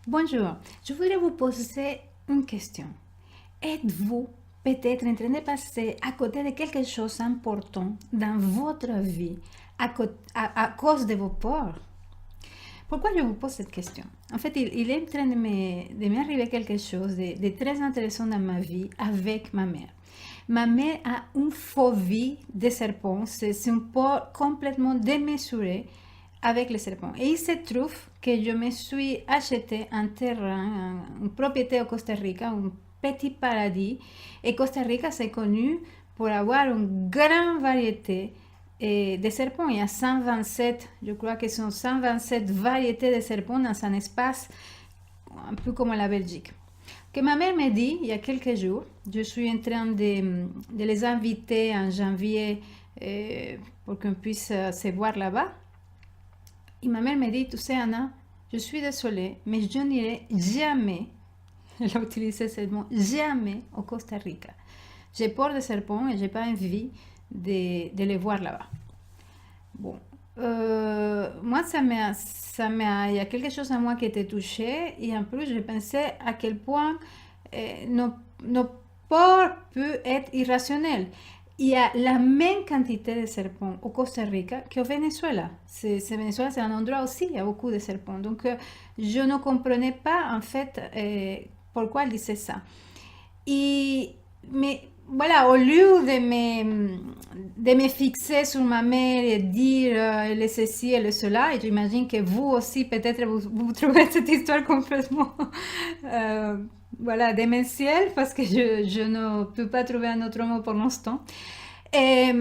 Bonjour, je voudrais vous poser une question. Êtes-vous peut-être en train de passer à côté de quelque chose d'important dans votre vie à cause de vos peurs? Pourquoi je vous pose cette question? En fait, il est en train de m'arriver quelque chose de très intéressant dans ma vie avec ma mère. Ma mère a une phobie des serpents, c'est une peur complètement démesurée avec les serpents. Et il se trouve que je me suis acheté un terrain, une propriété au Costa Rica, un petit paradis. Et Costa Rica, c'est connu pour avoir une grande variété de serpents. Il y a 127, je crois que sont 127 variétés de serpents dans un espace un peu comme la Belgique. Que ma mère me dit il y a quelques jours, je suis en train de les inviter en janvier pour qu'on puisse se voir là-bas. Et ma mère me dit, tu sais Anna, je suis désolée, mais je n'irai jamais, elle a utilisé ce mot, jamais au Costa Rica. J'ai peur des serpents et j'ai pas envie de les voir là-bas. Bon, moi, il y a quelque chose en moi qui était touché et en plus, je pensais à quel point nos peurs peuvent être irrationnelles. Il y a la même quantité de serpents au Costa Rica qu'au Venezuela. Venezuela, c'est un endroit aussi, il y a beaucoup de serpents. Donc, je ne comprenais pas en fait pourquoi elle disait ça. Mais voilà, au lieu de me fixer sur ma mère et dire le ceci et le cela, et j'imagine que vous aussi, peut-être, vous trouvez cette histoire complètement euh, voilà, démentielle, parce que je ne peux pas trouver un autre mot pour l'instant. Et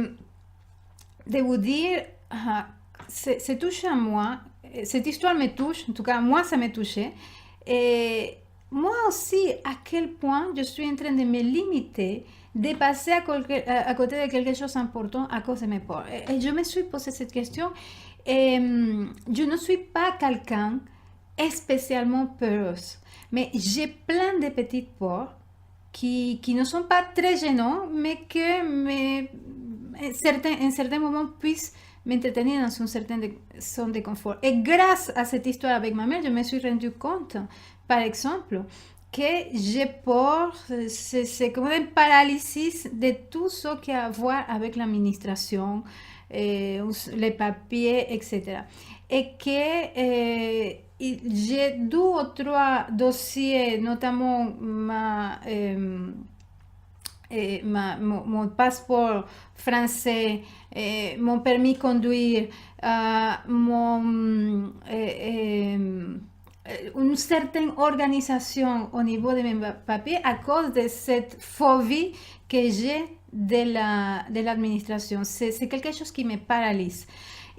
de vous dire, c'est touché à moi, cette histoire me touche, en tout cas, moi, ça m'a touché. Et moi aussi, à quel point je suis en train de me limiter, de passer à côté de quelque chose d'important à cause de mes peurs. Et je me suis posé cette question. Et je ne suis pas quelqu'un spécialement peureuse, mais j'ai plein de petites peurs qui ne sont pas très gênants, mais que en certains moments puissent m'entretenir dans une certaine zone de confort. Et grâce à cette histoire avec ma mère, je me suis rendu compte, par exemple, que j'ai peur, c'est comme une paralysie de tout ce qui a à voir avec l'administration, les papiers, etc. Et que j'ai deux ou trois dossiers, notamment mon passeport français, mon permis de conduire, une certaine organisation au niveau de mes papiers à cause de cette phobie que j'ai de l'administration. C'est quelque chose qui me paralyse.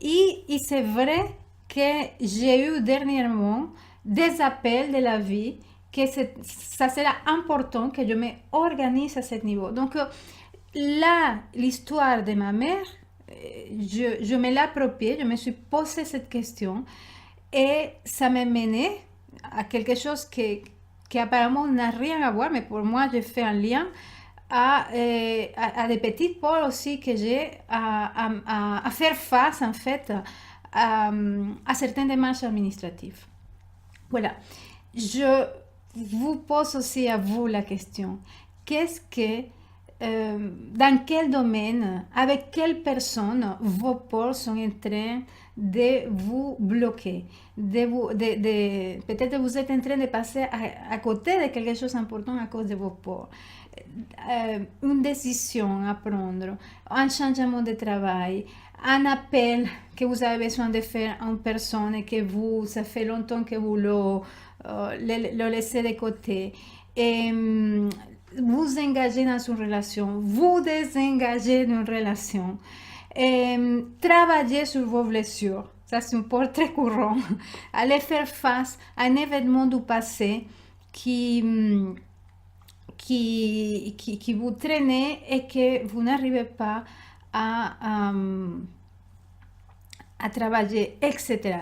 Et c'est vrai que j'ai eu dernièrement des appels de la vie que ça sera important que je m'organise à ce niveau. Donc là, l'histoire de ma mère, je me l'ai appropriée, je me suis posé cette question et ça m'a mené à quelque chose qui apparemment n'a rien à voir, mais pour moi, j'ai fait un lien à des petites peurs aussi que j'ai à faire face en fait à certaines démarches administratives. Voilà. Je vous pose aussi à vous la question. Qu'est-ce que, dans quel domaine, avec quelle personne vos peurs sont en train de vous bloquer, peut-être vous êtes en train de passer à côté de quelque chose d'important à cause de vos peurs. Une décision à prendre, un changement de travail, un appel que vous avez besoin de faire à une personne et que vous, ça fait longtemps que vous le laissez de côté. Et vous engagez dans une relation, vous désengagez d'une relation. Et travailler sur vos blessures, ça c'est un point très courant. Aller faire face à un événement du passé qui vous traînez et que vous n'arrivez pas à, à travailler, etc.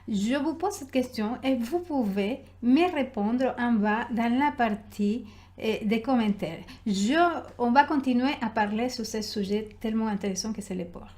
Je vous pose cette question et vous pouvez me répondre en bas dans la partie des commentaires. On va continuer à parler sur ce sujet tellement intéressant que c'est les peurs.